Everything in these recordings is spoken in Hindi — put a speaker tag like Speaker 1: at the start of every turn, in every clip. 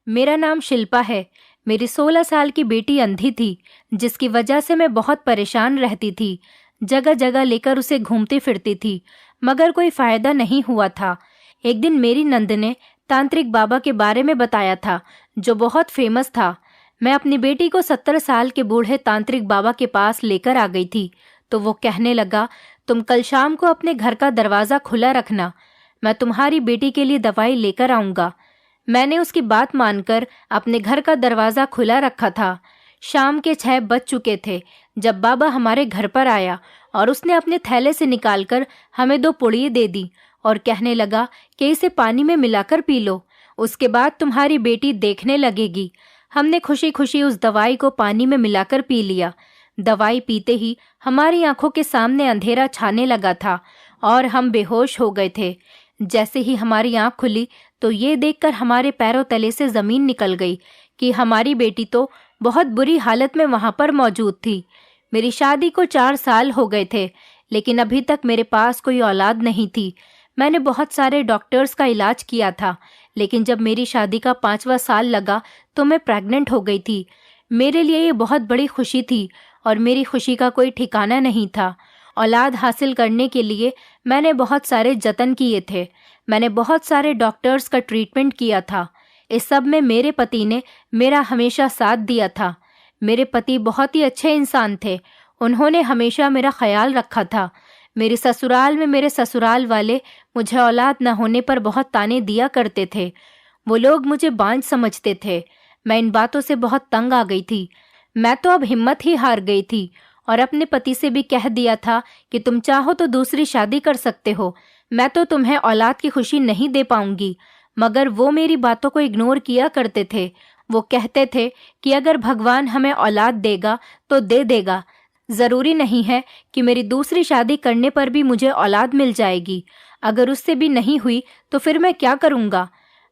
Speaker 1: मेरा नाम शिल्पा है। मेरी 16 साल की बेटी अंधी थी, जिसकी वजह से मैं बहुत परेशान रहती थी। जगह जगह लेकर उसे घूमती फिरती थी, मगर कोई फायदा नहीं हुआ था। एक दिन मेरी नंद ने तांत्रिक बाबा के बारे में बताया था, जो बहुत फेमस था। मैं अपनी बेटी को 70 साल के बूढ़े तांत्रिक बाबा के पास लेकर आ गई थी, तो वो कहने लगा, तुम कल शाम को अपने घर का दरवाज़ा खुला रखना, मैं तुम्हारी बेटी के लिए दवाई लेकर आऊँगा। मैंने उसकी बात मानकर अपने घर का दरवाज़ा खुला रखा था। शाम के 6 बज चुके थे जब बाबा हमारे घर पर आया और उसने अपने थैले से निकालकर हमें 2 पुड़िये दे दी और कहने लगा कि इसे पानी में मिलाकर पी लो, उसके बाद तुम्हारी बेटी देखने लगेगी। हमने खुशी खुशी उस दवाई को पानी में मिलाकर पी लिया। दवाई पीते ही हमारी आंखों के सामने अंधेरा छाने लगा था और हम बेहोश हो गए थे। जैसे ही हमारी आंख खुली तो ये देखकर हमारे पैरों तले से ज़मीन निकल गई कि हमारी बेटी तो बहुत बुरी हालत में वहाँ पर मौजूद थी। मेरी शादी को 4 साल हो गए थे, लेकिन अभी तक मेरे पास कोई औलाद नहीं थी। मैंने बहुत सारे डॉक्टर्स का इलाज किया था, लेकिन जब मेरी शादी का 5वां साल लगा तो मैं प्रेग्नेंट हो गई थी। मेरे लिए ये बहुत बड़ी खुशी थी और मेरी खुशी का कोई ठिकाना नहीं था। औलाद हासिल करने के लिए मैंने बहुत सारे जतन किए थे। मैंने बहुत सारे डॉक्टर्स का ट्रीटमेंट किया था। इस सब में मेरे पति ने मेरा हमेशा साथ दिया था। मेरे पति बहुत ही अच्छे इंसान थे। उन्होंने हमेशा मेरा ख्याल रखा था। मेरे ससुराल में मेरे ससुराल वाले मुझे औलाद न होने पर बहुत ताने दिया करते थे। वो लोग मुझे बांझ समझते थे। मैं इन बातों से बहुत तंग आ गई थी। मैं तो अब हिम्मत ही हार गई थी और अपने पति से भी कह दिया था कि तुम चाहो तो दूसरी शादी कर सकते हो, मैं तो तुम्हें औलाद की खुशी नहीं दे पाऊंगी। मगर वो मेरी बातों को इग्नोर किया करते थे। वो कहते थे कि अगर भगवान हमें औलाद देगा तो दे देगा, ज़रूरी नहीं है कि मेरी दूसरी शादी करने पर भी मुझे औलाद मिल जाएगी। अगर उससे भी नहीं हुई तो फिर मैं क्या करूँगा।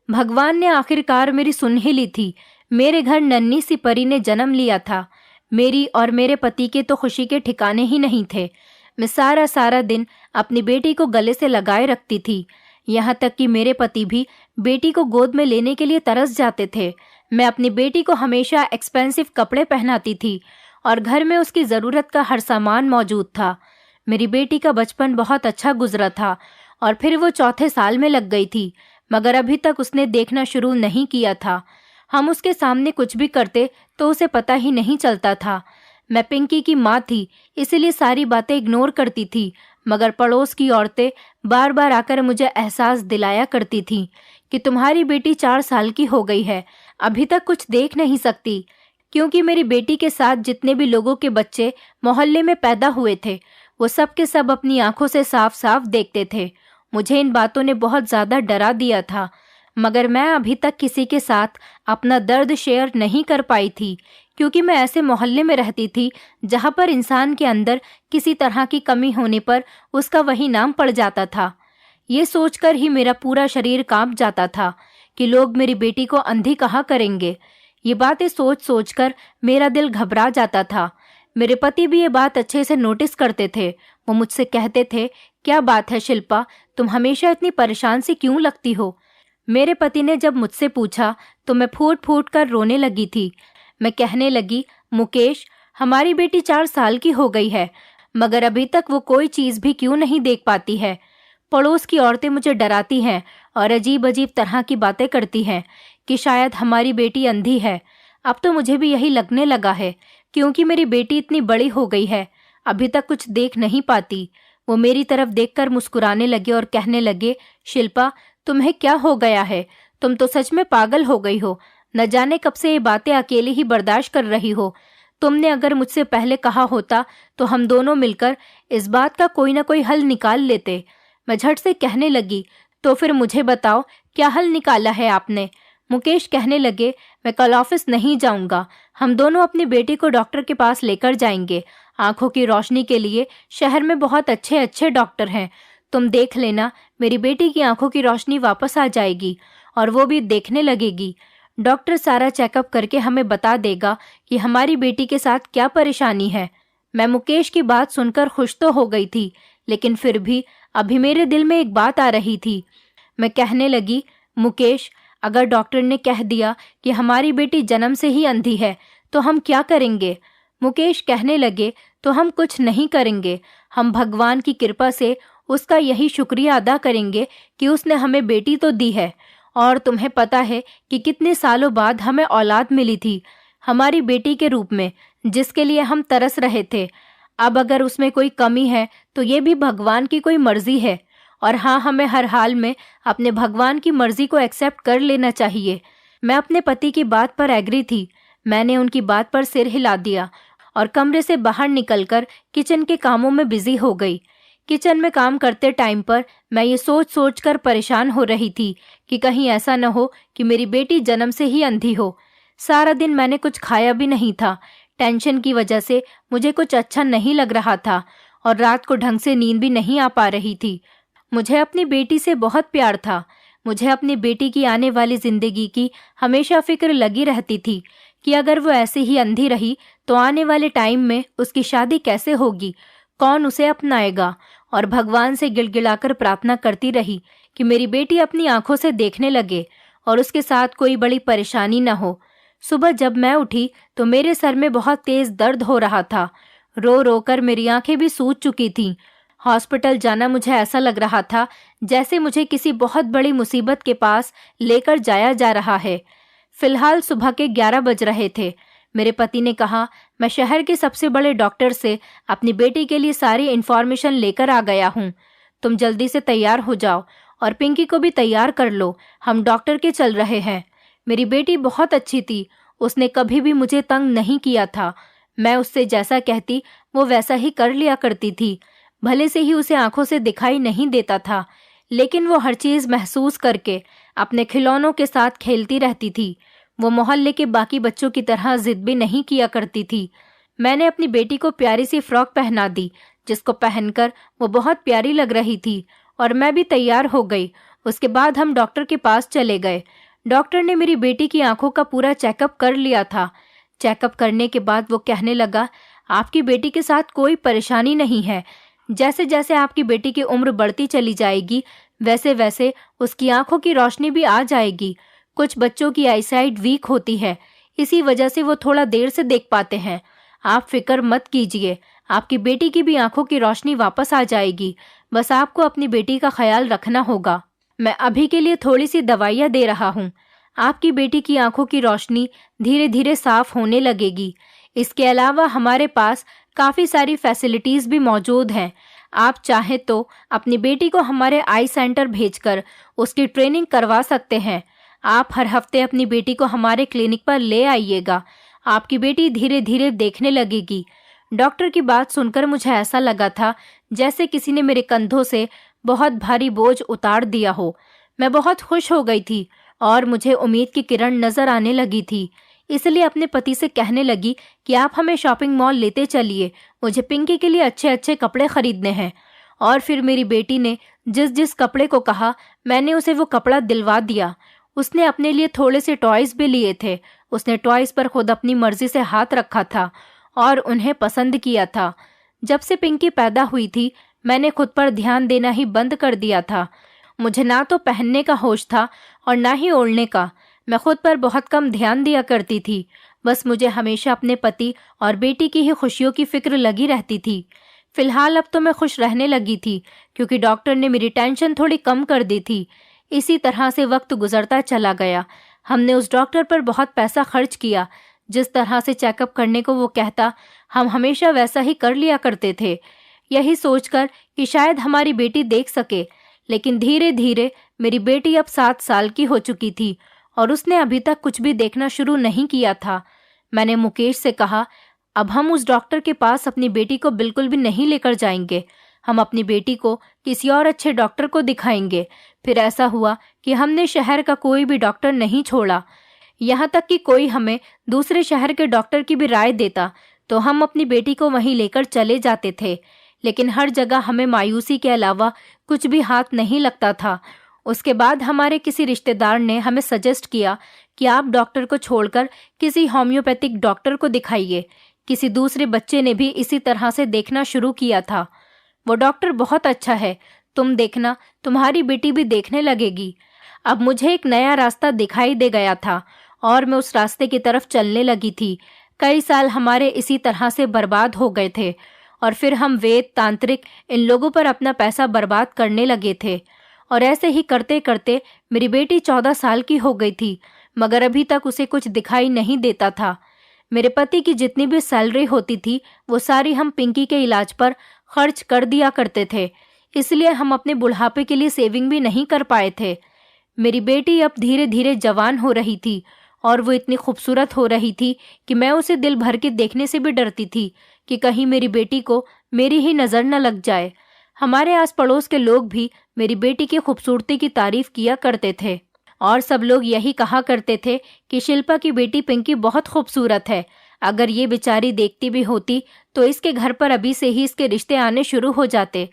Speaker 1: भगवान ने आखिरकार मेरी सुन ही ली थी। मेरे घर नन्ही सी परी ने जन्म लिया था। मेरी और मेरे पति के तो खुशी के ठिकाने ही नहीं थे। मैं सारा सारा दिन अपनी बेटी को गले से लगाए रखती थी। यहाँ तक कि मेरे पति भी बेटी को गोद में लेने के लिए तरस जाते थे। मैं अपनी बेटी को हमेशा एक्सपेंसिव कपड़े पहनाती थी और घर में उसकी ज़रूरत का हर सामान मौजूद था। मेरी बेटी का बचपन बहुत अच्छा गुजरा था और फिर वो 4थे साल में लग गई थी, मगर अभी तक उसने देखना शुरू नहीं किया था। हम उसके सामने कुछ भी करते तो उसे पता ही नहीं चलता था। मैं पिंकी की माँ थी, इसीलिए सारी बातें इग्नोर करती थी, मगर पड़ोस की औरतें बार बार आकर मुझे एहसास दिलाया करती थीं कि तुम्हारी बेटी 4 साल की हो गई है, अभी तक कुछ देख नहीं सकती। क्योंकि मेरी बेटी के साथ जितने भी लोगों के बच्चे मोहल्ले में पैदा हुए थे, वो सब के सब अपनी आंखों से साफ साफ देखते थे। मुझे इन बातों ने बहुत ज़्यादा डरा दिया था, मगर मैं अभी तक किसी के साथ अपना दर्द शेयर नहीं कर पाई थी, क्योंकि मैं ऐसे मोहल्ले में रहती थी जहाँ पर इंसान के अंदर किसी तरह की कमी होने पर उसका वही नाम पड़ जाता था। ये सोचकर ही मेरा पूरा शरीर कांप जाता था कि लोग मेरी बेटी को अंधी कहा करेंगे। ये बातें सोच सोचकर मेरा दिल घबरा जाता था। मेरे पति भी ये बात अच्छे से नोटिस करते थे। वो मुझसे कहते थे, क्या बात है शिल्पा, तुम हमेशा इतनी परेशान सी क्यों लगती हो। मेरे पति ने जब मुझसे पूछा तो मैं फूट फूट कर रोने लगी थी। मैं कहने लगी, मुकेश, हमारी बेटी 4 साल की हो गई है, मगर अभी तक वो कोई चीज़ भी क्यों नहीं देख पाती है। पड़ोस की औरतें मुझे डराती हैं और अजीब अजीब तरह की बातें करती हैं कि शायद हमारी बेटी अंधी है। अब तो मुझे भी यही लगने लगा है, क्योंकि मेरी बेटी इतनी बड़ी हो गई है, अभी तक कुछ देख नहीं पाती। वो मेरी तरफ देखकर मुस्कुराने लगे और कहने लगे, शिल्पा, तुम्हें क्या हो गया है, तुम तो सच में पागल हो गई हो। न जाने कब से ये बातें अकेले ही बर्दाश्त कर रही हो। तुमने अगर मुझसे पहले कहा होता तो हम दोनों मिलकर इस बात का कोई ना कोई हल निकाल लेते। मैं झट से कहने लगी, तो फिर मुझे बताओ, क्या हल निकाला है आपने। मुकेश कहने लगे, मैं कल ऑफिस नहीं जाऊंगा, हम दोनों अपनी बेटी को डॉक्टर के पास लेकर जाएंगे। आंखों की रोशनी के लिए शहर में बहुत अच्छे अच्छे डॉक्टर हैं, तुम देख लेना, मेरी बेटी की आंखों की रोशनी वापस आ जाएगी और वो भी देखने लगेगी। डॉक्टर सारा चेकअप करके हमें बता देगा कि हमारी बेटी के साथ क्या परेशानी है। मैं मुकेश की बात सुनकर खुश तो हो गई थी, लेकिन फिर भी अभी मेरे दिल में एक बात आ रही थी। मैं कहने लगी, मुकेश, अगर डॉक्टर ने कह दिया कि हमारी बेटी जन्म से ही अंधी है तो हम क्या करेंगे? मुकेश कहने लगे, तो हम कुछ नहीं करेंगे। हम भगवान की कृपा से उसका यही शुक्रिया अदा करेंगे कि उसने हमें बेटी तो दी है। और तुम्हें पता है कि कितने सालों बाद हमें औलाद मिली थी, हमारी बेटी के रूप में, जिसके लिए हम तरस रहे थे। अब अगर उसमें कोई कमी है तो ये भी भगवान की कोई मर्जी है। और हाँ, हमें हर हाल में अपने भगवान की मर्जी को एक्सेप्ट कर लेना चाहिए। मैं अपने पति की बात पर एग्री थी। मैंने उनकी बात पर सिर हिला दिया और कमरे से बाहर निकलकर किचन के कामों में बिजी हो गई। किचन में काम करते टाइम पर मैं ये सोच सोच कर परेशान हो रही थी कि कहीं ऐसा न हो कि मेरी बेटी जन्म से ही अंधी हो। सारा दिन मैंने कुछ खाया भी नहीं था। टेंशन की वजह से मुझे कुछ अच्छा नहीं लग रहा था और रात को ढंग से नींद भी नहीं आ पा रही थी। मुझे अपनी बेटी से बहुत प्यार था। मुझे अपनी बेटी की आने वाली जिंदगी की हमेशा फिक्र लगी रहती थी कि अगर वो ऐसे ही अंधी रही तो आने वाले टाइम में उसकी शादी कैसे होगी, कौन उसे अपनाएगा। और भगवान से गिड़गिड़ाकर प्रार्थना करती रही कि मेरी बेटी अपनी आंखों से देखने लगे और उसके साथ कोई बड़ी परेशानी न हो। सुबह जब मैं उठी तो मेरे सर में बहुत तेज दर्द हो रहा था। रो रो कर मेरी आंखें भी सूज चुकी थीं। हॉस्पिटल जाना मुझे ऐसा लग रहा था जैसे मुझे किसी बहुत बड़ी मुसीबत के पास लेकर जाया जा रहा है। फिलहाल सुबह के 11 बज रहे थे। मेरे पति ने कहा, मैं शहर के सबसे बड़े डॉक्टर से अपनी बेटी के लिए सारी इन्फॉर्मेशन लेकर आ गया हूँ। तुम जल्दी से तैयार हो जाओ और पिंकी को भी तैयार कर लो, हम डॉक्टर के चल रहे हैं। मेरी बेटी बहुत अच्छी थी, उसने कभी भी मुझे तंग नहीं किया था। मैं उससे जैसा कहती वो वैसा ही कर लिया करती थी। भले से ही उसे आंखों से दिखाई नहीं देता था, लेकिन वो हर चीज महसूस करके अपने खिलौनों के साथ खेलती रहती थी। वो मोहल्ले के बाकी बच्चों की तरह जिद भी नहीं किया करती थी। मैंने अपनी बेटी को प्यारी सी फ्रॉक पहना दी, जिसको पहनकर वो बहुत प्यारी लग रही थी, और मैं भी तैयार हो गई। उसके बाद हम डॉक्टर के पास चले गए। डॉक्टर ने मेरी बेटी की आंखों का पूरा चेकअप कर लिया था। चेकअप करने के बाद वो कहने लगा, आपकी बेटी के साथ कोई परेशानी नहीं है। जैसे जैसे आपकी बेटी की उम्र बढ़ती चली जाएगी वैसे वैसे उसकी आंखों की रोशनी भी आ जाएगी। कुछ बच्चों की आईसाइट वीक होती है, इसी वजह से वो थोड़ा देर से देख पाते हैं। आप फिक्र मत कीजिए, आपकी बेटी की भी आंखों की रोशनी वापस आ जाएगी। बस आपको अपनी बेटी का ख्याल रखना होगा। मैं अभी के लिए थोड़ी सी दवाइयाँ दे रहा हूँ। आपकी बेटी की आंखों की रोशनी धीरे धीरे साफ होने लगेगी। इसके अलावा हमारे पास काफ़ी सारी फैसिलिटीज़ भी मौजूद हैं। आप चाहें तो अपनी बेटी को हमारे आई सेंटर भेजकर उसकी ट्रेनिंग करवा सकते हैं। आप हर हफ्ते अपनी बेटी को हमारे क्लिनिक पर ले आइएगा। आपकी बेटी धीरे धीरे देखने लगेगी। डॉक्टर की बात सुनकर मुझे ऐसा लगा था जैसे किसी ने मेरे कंधों से बहुत भारी बोझ उतार दिया हो। मैं बहुत खुश हो गई थी और मुझे उम्मीद की किरण नजर आने लगी थी। इसलिए अपने पति से कहने लगी कि आप हमें शॉपिंग मॉल लेते चलिए, मुझे पिंकी के लिए अच्छे अच्छे कपड़े खरीदने हैं। और फिर मेरी बेटी ने जिस जिस कपड़े को कहा मैंने उसे वो कपड़ा दिलवा दिया। उसने अपने लिए थोड़े से टॉयज भी लिए थे। उसने टॉयज पर खुद अपनी मर्जी से हाथ रखा था और उन्हें पसंद किया था। जब से पिंकी पैदा हुई थी मैंने खुद पर ध्यान देना ही बंद कर दिया था। मुझे ना तो पहनने का होश था और ना ही ओढ़ने का। मैं खुद पर बहुत कम ध्यान दिया करती थी। बस मुझे हमेशा अपने पति और बेटी की ही खुशियों की फिक्र लगी रहती थी। फिलहाल अब तो मैं खुश रहने लगी थी क्योंकि डॉक्टर ने मेरी टेंशन थोड़ी कम कर दी थी। इसी तरह से वक्त गुजरता चला गया। हमने उस डॉक्टर पर बहुत पैसा खर्च किया। जिस तरह से चेकअप करने को वो कहता हम हमेशा वैसा ही कर लिया करते थे, यही सोचकर कि शायद हमारी बेटी देख सके। लेकिन धीरे धीरे मेरी बेटी अब 7 साल की हो चुकी थी और उसने अभी तक कुछ भी देखना शुरू नहीं किया था। मैंने मुकेश से कहा, अब हम उस डॉक्टर के पास अपनी बेटी को बिल्कुल भी नहीं लेकर जाएंगे। हम अपनी बेटी को किसी और अच्छे डॉक्टर को दिखाएंगे। फिर ऐसा हुआ कि हमने शहर का कोई भी डॉक्टर नहीं छोड़ा। यहाँ तक कि कोई हमें दूसरे शहर के डॉक्टर की भी राय देता तो हम अपनी बेटी को वहीं लेकर चले जाते थे। लेकिन हर जगह हमें मायूसी के अलावा कुछ भी हाथ नहीं लगता था। उसके बाद हमारे किसी रिश्तेदार ने हमें सजेस्ट किया कि आप डॉक्टर को छोड़कर किसी होम्योपैथिक डॉक्टर को दिखाइए। किसी दूसरे बच्चे ने भी इसी तरह से देखना शुरू किया था। वो डॉक्टर बहुत अच्छा है, तुम देखना तुम्हारी बेटी भी देखने लगेगी। अब मुझे एक नया रास्ता दिखाई दे गया था और मैं उस रास्ते की तरफ चलने लगी थी। कई साल हमारे इसी तरह से बर्बाद हो गए थे और फिर हम वेद, तांत्रिक, इन लोगों पर अपना पैसा बर्बाद करने लगे थे। और ऐसे ही करते करते मेरी बेटी 14 साल की हो गई थी, मगर अभी तक उसे कुछ दिखाई नहीं देता था। मेरे पति की जितनी भी सैलरी होती थी वो सारी हम पिंकी के इलाज पर खर्च कर दिया करते थे, इसलिए हम अपने बुढ़ापे के लिए सेविंग भी नहीं कर पाए थे। मेरी बेटी अब धीरे धीरे जवान हो रही थी और वो इतनी खूबसूरत हो रही थी कि मैं उसे दिल भर के देखने से भी डरती थी कि कहीं मेरी बेटी को मेरी ही नज़र न लग जाए। हमारे आस पड़ोस के लोग भी मेरी बेटी की खूबसूरती की तारीफ किया करते थे और सब लोग यही कहा करते थे कि शिल्पा की बेटी पिंकी बहुत खूबसूरत है। अगर ये बेचारी देखती भी होती तो इसके घर पर अभी से ही इसके रिश्ते आने शुरू हो जाते।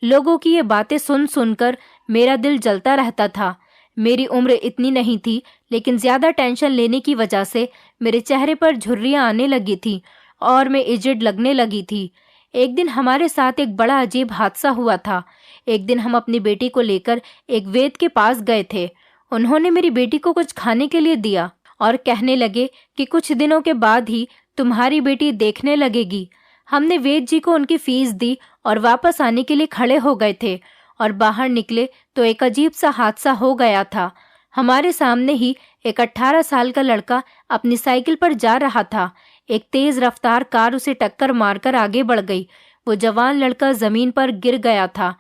Speaker 1: लोगों की ये बातें सुन सुनकर मेरा दिल जलता रहता था। मेरी उम्र इतनी नहीं थी, लेकिन ज्यादा टेंशन लेने की वजह से मेरे चेहरे पर झुर्रियां आने लगी थी और मैं एजिड लगने लगी थी। एक दिन हमारे साथ एक बड़ा अजीब हादसा हुआ था। एक दिन हम अपनी बेटी को लेकर एक वैद्य के पास गए थे। उन्होंने मेरी बेटी को कुछ खाने के लिए दिया और कहने लगे कि कुछ दिनों के बाद ही तुम्हारी बेटी देखने लगेगी। हमने वैद्य जी को उनकी फीस दी और वापस आने के लिए खड़े हो गए थे और बाहर निकले तो एक अजीब सा हादसा हो गया था। हमारे सामने ही एक 18 साल का लड़का अपनी साइकिल पर जा रहा था। एक तेज रफ्तार कार उसे टक्कर मारकर आगे बढ़ गई। वो जवान लड़का जमीन पर गिर गया था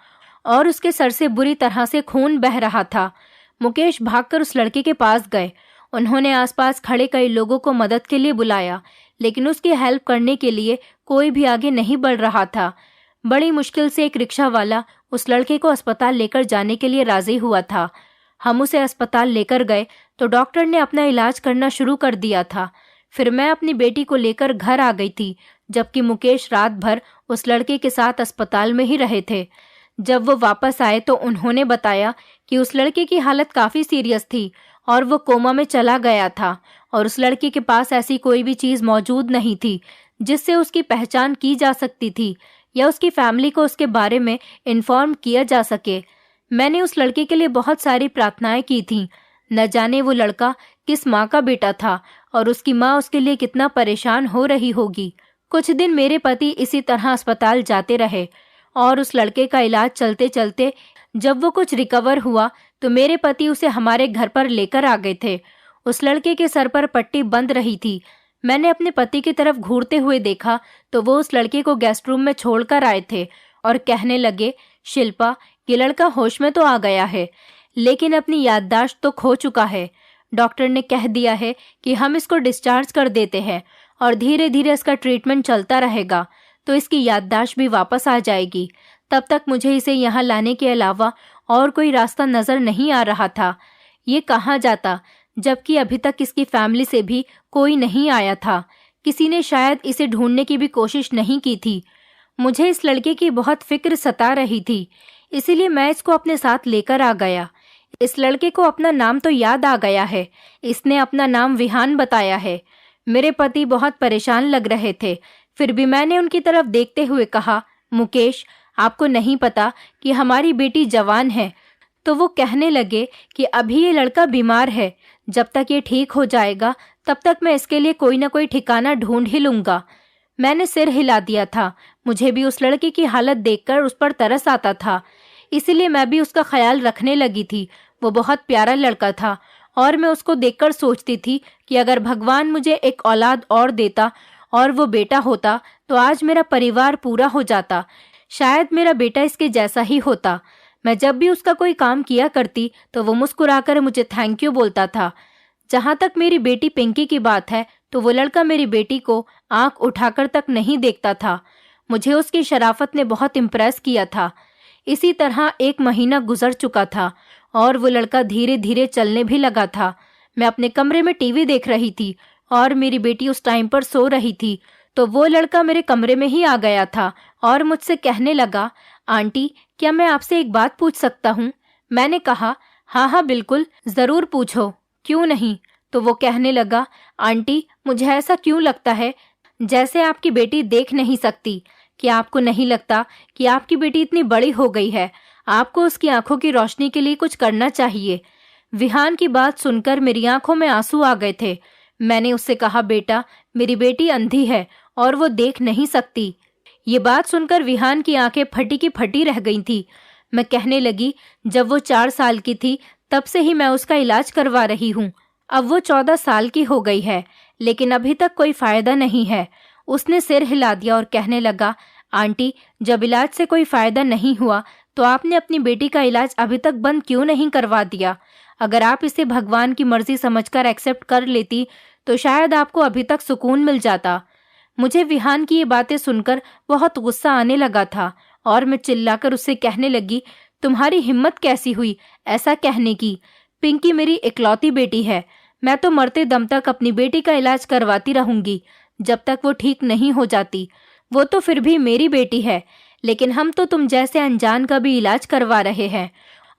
Speaker 1: और उसके सर से बुरी तरह से खून बह रहा था। मुकेश भागकर उस लड़के के पास गए। उन्होंने आसपास खड़े कई लोगों को मदद के लिए बुलाया, लेकिन उसकी हेल्प करने के लिए कोई भी आगे नहीं बढ़ रहा था। बड़ी मुश्किल से एक रिक्शा वाला उस लड़के को अस्पताल लेकर जाने के लिए राजी हुआ था। हम उसे अस्पताल लेकर गए तो डॉक्टर ने अपना इलाज करना शुरू कर दिया था। फिर मैं अपनी बेटी को लेकर घर आ गई थी, जबकि मुकेश रात भर उस लड़के के साथ अस्पताल में ही रहे थे। जब वो वापस आए तो उन्होंने बताया कि उस लड़के की हालत काफ़ी सीरियस थी और वो कोमा में चला गया था और उस लड़के के पास ऐसी कोई भी चीज़ मौजूद नहीं थी जिससे उसकी पहचान की जा सकती थी या उसकी फैमिली को उसके बारे में इन्फॉर्म किया जा सके। मैंने उस लड़के के लिए बहुत सारी प्रार्थनाएं की थीं। न जाने वो लड़का किस माँ का बेटा था और उसकी माँ उसके लिए कितना परेशान हो रही होगी। कुछ दिन मेरे पति इसी तरह अस्पताल जाते रहे और उस लड़के का इलाज चलते चलते जब वो कुछ रिकवर हुआ तो मेरे पति उसे हमारे घर पर लेकर आ गए थे। उस लड़के के सर पर पट्टी बंध रही थी। मैंने अपने पति की तरफ घूरते हुए देखा तो वो उस लड़के को गेस्ट रूम में छोड़कर आए थे और कहने लगे, शिल्पा, ये लड़का होश में तो आ गया है, लेकिन अपनी याददाश्त तो खो चुका है। डॉक्टर ने कह दिया है कि हम इसको डिस्चार्ज कर देते हैं और धीरे धीरे इसका ट्रीटमेंट चलता रहेगा तो इसकी याददाश्त भी वापस आ जाएगी। तब तक मुझे इसे यहाँ लाने के अलावा और कोई रास्ता नजर नहीं आ रहा था। ये कहाँ जाता, जबकि अभी तक इसकी फैमिली से भी कोई नहीं आया था। किसी ने शायद इसे ढूंढने की भी कोशिश नहीं की थी। मुझे इस लड़के की बहुत फिक्र सता रही थी, इसीलिए मैं इसको अपने साथ लेकर आ गया। इस लड़के को अपना नाम तो याद आ गया है। इसने अपना नाम विहान बताया है। मेरे पति बहुत परेशान लग रहे थे, फिर भी मैंने उनकी तरफ देखते हुए कहा, मुकेश, आपको नहीं पता कि हमारी बेटी जवान है। तो वो कहने लगे कि अभी ये लड़का बीमार है, जब तक ये ठीक हो जाएगा तब तक मैं इसके लिए कोई ना कोई ठिकाना ढूंढ ही लूंगा। मैंने सिर हिला दिया था। मुझे भी उस लड़के की हालत देखकर उस पर तरस आता था, इसीलिए मैं भी उसका ख्याल रखने लगी थी। वो बहुत प्यारा लड़का था और मैं उसको देखकर सोचती थी कि अगर भगवान मुझे एक औलाद और देता और वो बेटा होता तो आज मेरा परिवार पूरा हो जाता। शायद मेरा बेटा इसके जैसा ही होता। मैं जब भी उसका कोई काम किया करती तो वो मुस्कुराकर मुझे थैंक यू बोलता था। जहाँ तक मेरी बेटी पिंकी की बात है तो वो लड़का मेरी बेटी को आंख उठाकर तक नहीं देखता था। मुझे उसकी शराफत ने बहुत इम्प्रेस किया था। इसी तरह 1 महीना गुजर चुका था और वो लड़का धीरे धीरे चलने भी लगा था। मैं अपने कमरे में टीवी देख रही थी और मेरी बेटी उस टाइम पर सो रही थी तो वो लड़का मेरे कमरे में ही आ गया था और मुझसे कहने लगा, आंटी, क्या मैं आपसे एक बात पूछ सकता हूँ? मैंने कहा, हाँ हाँ बिल्कुल, ज़रूर पूछो, क्यों नहीं। तो वो कहने लगा, आंटी, मुझे ऐसा क्यों लगता है जैसे आपकी बेटी देख नहीं सकती। क्या आपको नहीं लगता कि आपकी बेटी इतनी बड़ी हो गई है, आपको उसकी आंखों की रोशनी के लिए कुछ करना चाहिए। विहान की बात सुनकर मेरी आंखों में आंसू आ गए थे। मैंने उससे कहा, बेटा, मेरी बेटी अंधी है और वो देख नहीं सकती। ये बात सुनकर विहान की आंखें फटी की फटी रह गई थी। मैं कहने लगी, जब वो 4 साल की थी तब से ही मैं उसका इलाज करवा रही हूँ। अब वो 14 साल की हो गई है, लेकिन अभी तक कोई फायदा नहीं है। उसने सिर हिला दिया और कहने लगा, आंटी, जब इलाज से कोई फायदा नहीं हुआ तो आपने अपनी बेटी का इलाज अभी तक बंद क्यों नहीं करवा दिया? अगर आप इसे भगवान की मर्जी समझकर एक्सेप्ट कर लेती तो शायद आपको अभी तक सुकून मिल जाता। मुझे विहान की ये बातें सुनकर बहुत गुस्सा आने लगा था और मैं चिल्लाकर उससे कहने लगी, तुम्हारी हिम्मत कैसी हुई ऐसा कहने की? पिंकी मेरी इकलौती बेटी है। मैं तो मरते दम तक अपनी बेटी का इलाज करवाती रहूंगी जब तक वो ठीक नहीं हो जाती। वो तो फिर भी मेरी बेटी है, लेकिन हम तो तुम जैसे अनजान का भी इलाज करवा रहे हैं।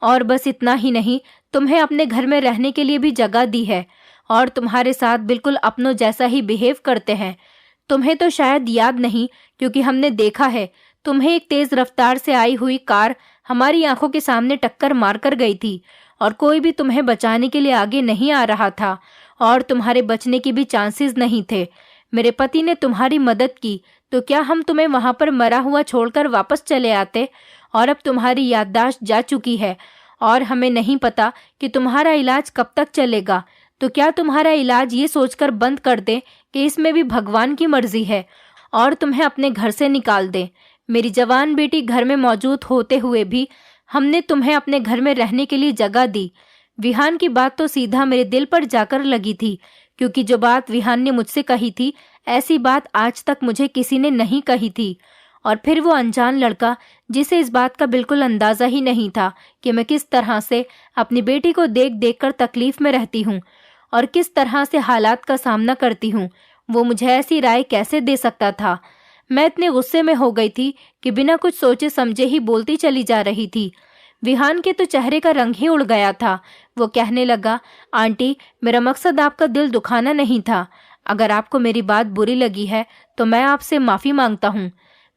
Speaker 1: और बस इतना ही नहीं, तुम्हें अपने घर में रहने के लिए भी जगह दी है और तुम्हारे साथ बिल्कुल अपनों जैसा ही बिहेव करते हैं। तुम्हें तो शायद याद नहीं, क्योंकि हमने देखा है तुम्हें एक तेज रफ्तार से आई हुई कार हमारी आंखों के सामने टक्कर मारकर गई थी और कोई भी तुम्हें बचाने के लिए आगे नहीं आ रहा था और तुम्हारे बचने के भी चांसेस नहीं थे। मेरे पति ने तुम्हारी मदद की, तो क्या हम तुम्हें वहां पर मरा हुआ छोड़कर वापस चले आते? और अब तुम्हारी याददाश्त जा चुकी है और हमें नहीं पता कि तुम्हारा इलाज कब तक चलेगा। तो क्या तुम्हारा इलाज ये सोचकर बंद कर दें कि इसमें भी भगवान की मर्जी है और तुम्हें अपने घर से निकाल दें? मेरी जवान बेटी घर में मौजूद होते हुए भी हमने तुम्हें अपने घर में रहने के लिए जगह दी। विहान की बात तो सीधा मेरे दिल पर जाकर लगी थी, क्योंकि जो बात विहान ने मुझसे कही थी, ऐसी बात आज तक मुझे किसी ने नहीं कही थी। और फिर वो अनजान लड़का, जिसे इस बात का बिल्कुल अंदाजा ही नहीं था कि मैं किस तरह से अपनी बेटी को देख देख कर तकलीफ में रहती हूँ और किस तरह से हालात का सामना करती हूँ, वो मुझे ऐसी राय कैसे दे सकता था? मैं इतने गुस्से में हो गई थी कि बिना कुछ सोचे समझे ही बोलती चली जा रही थी। विहान के तो चेहरे का रंग ही उड़ गया था। वो कहने लगा, आंटी, मेरा मकसद आपका दिल दुखाना नहीं था। अगर आपको मेरी बात बुरी लगी है तो मैं आपसे माफ़ी मांगता हूँ।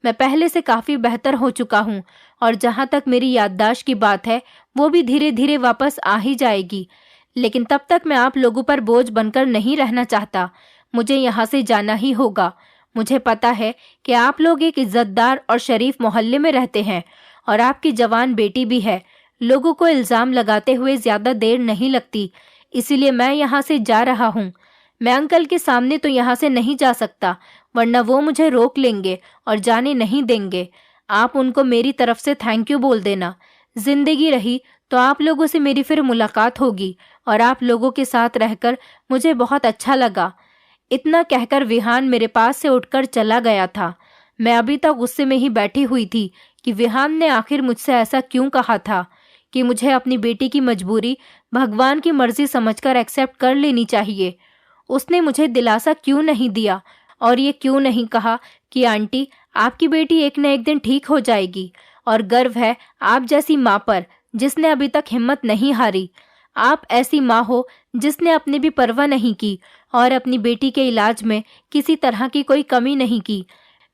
Speaker 1: मैं पहले से काफ़ी बेहतर हो चुका हूँ और जहाँ तक मेरी याददाश्त की बात है, वो भी धीरे धीरे वापस आ ही जाएगी। लेकिन तब तक मैं आप लोगों पर बोझ बनकर नहीं रहना चाहता। मुझे यहाँ से जाना ही होगा। मुझे पता है कि आप लोग एक इज्जतदार और शरीफ मोहल्ले में रहते हैं और आपकी जवान बेटी भी है। लोगों को इल्ज़ाम लगाते हुए ज़्यादा देर नहीं लगती, इसीलिए मैं यहाँ से जा रहा हूँ। मैं अंकल के सामने तो यहाँ से नहीं जा सकता, वरना वो मुझे रोक लेंगे और जाने नहीं देंगे। आप उनको मेरी तरफ से थैंक यू बोल देना। जिंदगी रही तो आप लोगों से मेरी फिर मुलाकात होगी और आप लोगों के साथ रहकर मुझे बहुत अच्छा लगा। इतना कहकर विहान मेरे पास से उठकर चला गया था। मैं अभी तक गुस्से में ही बैठी हुई थी कि विहान ने आखिर मुझसे ऐसा क्यों कहा था कि मुझे अपनी बेटी की मजबूरी भगवान की मर्जी समझकर एक्सेप्ट कर लेनी चाहिए। उसने मुझे दिलासा क्यों नहीं दिया और ये क्यों नहीं कहा कि आंटी, आपकी बेटी एक न एक दिन ठीक हो जाएगी और गर्व है आप जैसी माँ पर जिसने अभी तक हिम्मत नहीं हारी। आप ऐसी माँ हो जिसने अपनी भी परवाह नहीं की और अपनी बेटी के इलाज में किसी तरह की कोई कमी नहीं की।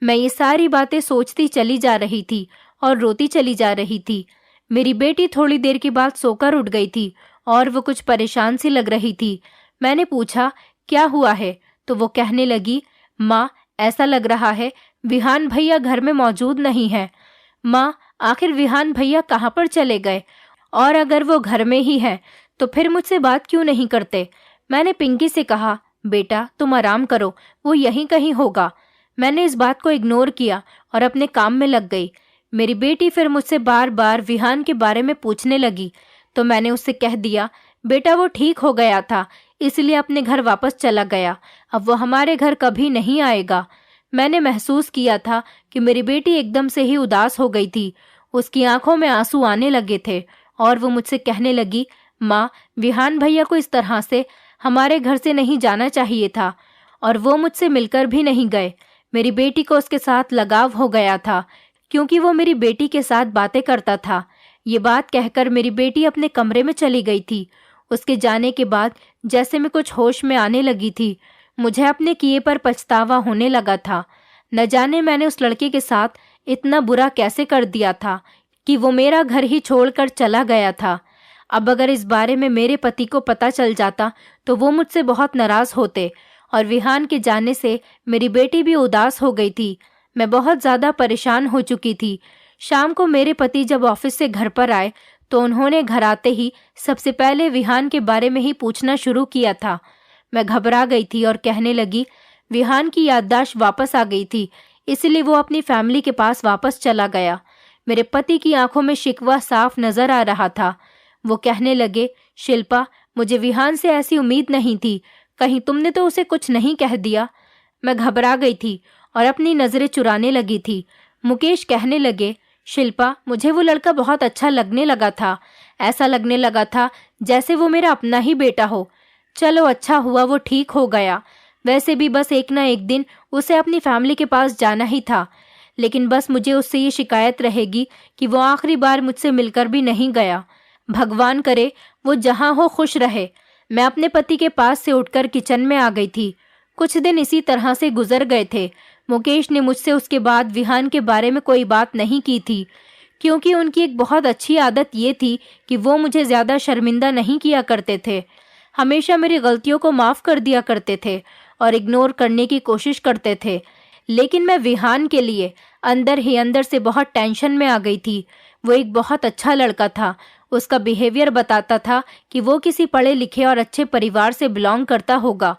Speaker 1: मैं ये सारी बातें सोचती चली जा रही थी और रोती चली जा रही थी। मेरी बेटी थोड़ी देर के बाद सोकर उठ गई थी और वो कुछ परेशान सी लग रही थी। मैंने पूछा, क्या हुआ है? तो वो कहने लगी, माँ, ऐसा लग रहा है विहान भैया घर में मौजूद नहीं है। माँ, आखिर विहान भैया कहाँ पर चले गए? और अगर वो घर में ही है तो फिर मुझसे बात क्यों नहीं करते? मैंने पिंकी से कहा, बेटा तुम आराम करो, वो यहीं कहीं होगा। मैंने इस बात को इग्नोर किया और अपने काम में लग गई। मेरी बेटी फिर मुझसे बार बार विहान के बारे में पूछने लगी, तो मैंने उससे कह दिया, बेटा वो ठीक हो गया था, इसलिए अपने घर वापस चला गया। अब वो हमारे घर कभी नहीं आएगा। मैंने महसूस किया था कि मेरी बेटी एकदम से ही उदास हो गई थी। उसकी आंखों में आंसू आने लगे थे और वो मुझसे कहने लगी, माँ, विहान भैया को इस तरह से हमारे घर से नहीं जाना चाहिए था और वो मुझसे मिलकर भी नहीं गए। मेरी बेटी को उसके साथ लगाव हो गया था क्योंकि वो मेरी बेटी के साथ बातें करता था। ये बात कहकर मेरी बेटी अपने कमरे में चली गई थी। उसके जाने के बाद जैसे मैं कुछ होश में आने लगी थी। मुझे अपने किए पर पछतावा होने लगा था। न जाने मैंने उस लड़के के साथ इतना बुरा कैसे कर दिया था कि वो मेरा घर ही छोड़कर चला गया था। अब अगर इस बारे में मेरे पति को पता चल जाता तो वो मुझसे बहुत नाराज होते, और विहान के जाने से मेरी बेटी भी उदास हो गई थी। मैं बहुत ज़्यादा परेशान हो चुकी थी। शाम को मेरे पति जब ऑफिस से घर पर आए तो उन्होंने घर आते ही सबसे पहले विहान के बारे में ही पूछना शुरू किया था। मैं घबरा गई थी और कहने लगी, विहान की याददाश्त वापस आ गई थी, इसलिए वो अपनी फैमिली के पास वापस चला गया। मेरे पति की आंखों में शिकवा साफ नजर आ रहा था। वो कहने लगे, शिल्पा, मुझे विहान से ऐसी उम्मीद नहीं थी, कहीं तुमने तो उसे कुछ नहीं कह दिया। मैं घबरा गई थी और अपनी नजरें चुराने लगी थी। मुकेश कहने लगे, शिल्पा, मुझे वो लड़का बहुत अच्छा लगने लगा था। ऐसा लगने लगा था जैसे वो मेरा अपना ही बेटा हो। चलो, अच्छा हुआ वो ठीक हो गया। वैसे भी बस एक ना एक दिन उसे अपनी फैमिली के पास जाना ही था, लेकिन बस मुझे उससे ये शिकायत रहेगी कि वो आखिरी बार मुझसे मिलकर भी नहीं गया। भगवान करे वो जहाँ हो खुश रहे। मैं अपने पति के पास से उठकर किचन में आ गई थी। कुछ दिन इसी तरह से गुजर गए थे। मुकेश ने मुझसे उसके बाद विहान के बारे में कोई बात नहीं की थी, क्योंकि उनकी एक बहुत अच्छी आदत ये थी कि वो मुझे ज़्यादा शर्मिंदा नहीं किया करते थे। हमेशा मेरी गलतियों को माफ़ कर दिया करते थे और इग्नोर करने की कोशिश करते थे। लेकिन मैं विहान के लिए अंदर ही अंदर से बहुत टेंशन में आ गई थी। वो एक बहुत अच्छा लड़का था। उसका बिहेवियर बताता था कि वो किसी पढ़े लिखे और अच्छे परिवार से बिलोंग करता होगा।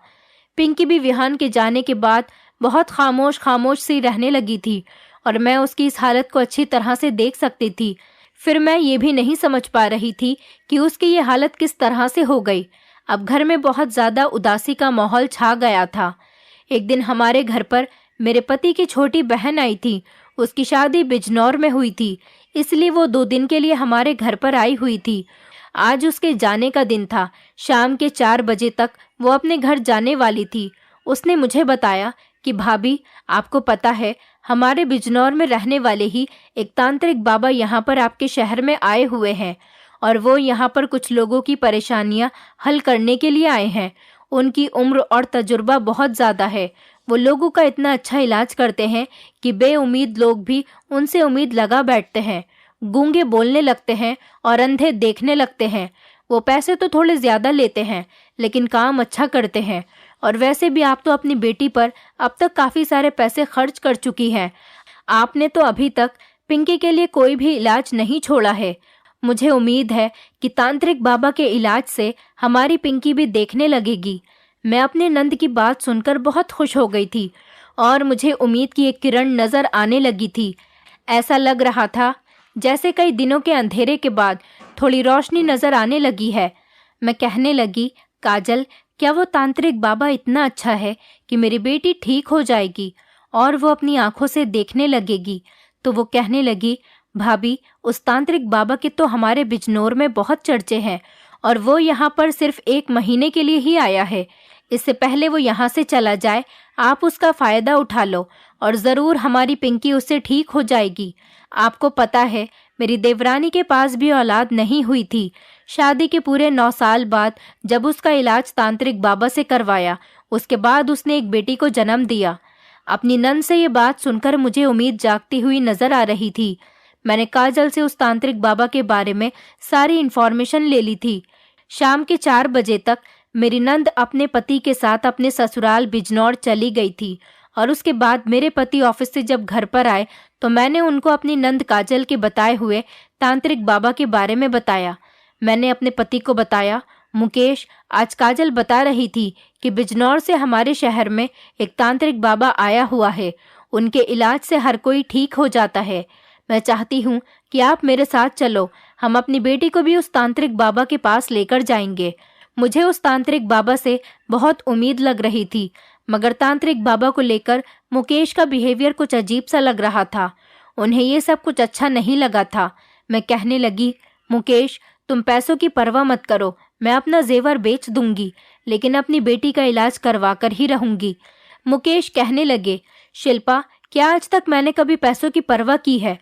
Speaker 1: पिंकी भी विहान के जाने के बाद बहुत खामोश खामोश सी रहने लगी थी और मैं उसकी इस हालत को अच्छी तरह से देख सकती थी। फिर मैं ये भी नहीं समझ पा रही थी कि उसकी ये हालत किस तरह से हो गई। अब घर में बहुत ज़्यादा उदासी का माहौल छा गया था। एक दिन हमारे घर पर मेरे पति की छोटी बहन आई थी। उसकी शादी बिजनौर में हुई थी, इसलिए वो 2 दिन के लिए हमारे घर पर आई हुई थी। आज उसके जाने का दिन था। शाम के 4 बजे तक वो अपने घर जाने वाली थी। उसने मुझे बताया कि भाभी, आपको पता है, हमारे बिजनौर में रहने वाले ही एक तांत्रिक बाबा यहाँ पर आपके शहर में आए हुए हैं और वो यहाँ पर कुछ लोगों की परेशानियाँ हल करने के लिए आए हैं। उनकी उम्र और तजुर्बा बहुत ज़्यादा है। वो लोगों का इतना अच्छा इलाज करते हैं कि बेउम्मीद लोग भी उनसे उम्मीद लगा बैठते हैं। गूंगे बोलने लगते हैं और अंधे देखने लगते हैं। वो पैसे तो थोड़े ज़्यादा लेते हैं, लेकिन काम अच्छा करते हैं। और वैसे भी आप तो अपनी बेटी पर अब तक काफ़ी सारे पैसे खर्च कर चुकी हैं। आपने तो अभी तक पिंकी के लिए कोई भी इलाज नहीं छोड़ा है। मुझे उम्मीद है कि तांत्रिक बाबा के इलाज से हमारी पिंकी भी देखने लगेगी। मैं अपने नंद की बात सुनकर बहुत खुश हो गई थी और मुझे उम्मीद की एक किरण नजर आने लगी थी। ऐसा लग रहा था जैसे कई दिनों के अंधेरे के बाद थोड़ी रोशनी नजर आने लगी है। मैं कहने लगी, काजल, क्या वो तांत्रिक बाबा इतना अच्छा है कि मेरी बेटी ठीक हो जाएगी और वो अपनी आंखों से देखने लगेगी? तो वो कहने लगी, भाभी, उस तांत्रिक बाबा के तो हमारे बिजनौर में बहुत चर्चे हैं और वो यहाँ पर सिर्फ 1 महीने के लिए ही आया है। इससे पहले वो यहाँ से चला जाए, आप उसका फ़ायदा उठा लो और ज़रूर हमारी पिंकी उससे ठीक हो जाएगी। आपको पता है, मेरी देवरानी के पास भी औलाद नहीं हुई थी। शादी के पूरे 9 साल बाद जब उसका इलाज तांत्रिक बाबा से करवाया, उसके बाद उसने एक बेटी को जन्म दिया। अपनी नंद से ये बात सुनकर मुझे उम्मीद जागती हुई नजर आ रही थी। मैंने काजल से उस तांत्रिक बाबा के बारे में सारी इन्फॉर्मेशन ले ली थी। शाम के 4 बजे तक मेरी नंद अपने पति के साथ अपने ससुराल बिजनौर चली गई थी और उसके बाद मेरे पति ऑफिस से जब घर पर आए तो मैंने उनको अपनी नंद काजल के बताए हुए तांत्रिक बाबा के बारे में बताया। मैंने अपने पति को बताया, मुकेश, आज काजल बता रही थी कि बिजनौर से हमारे शहर में एक तांत्रिक बाबा आया हुआ है। उनके इलाज से हर कोई ठीक हो जाता है। मैं चाहती हूँ कि आप मेरे साथ चलो। हम अपनी बेटी को भी उस तांत्रिक बाबा के पास लेकर जाएंगे। मुझे उस तांत्रिक बाबा से बहुत उम्मीद लग रही थी, मगर तांत्रिक बाबा को लेकर मुकेश का बिहेवियर कुछ अजीब सा लग रहा था। उन्हें ये सब कुछ अच्छा नहीं लगा था। मैं कहने लगी, मुकेश, तुम पैसों की परवाह मत करो, मैं अपना जेवर बेच दूंगी, लेकिन अपनी बेटी का इलाज करवा कर ही रहूंगी। मुकेश कहने लगे, शिल्पा, क्या आज तक मैंने कभी पैसों की परवाह की है?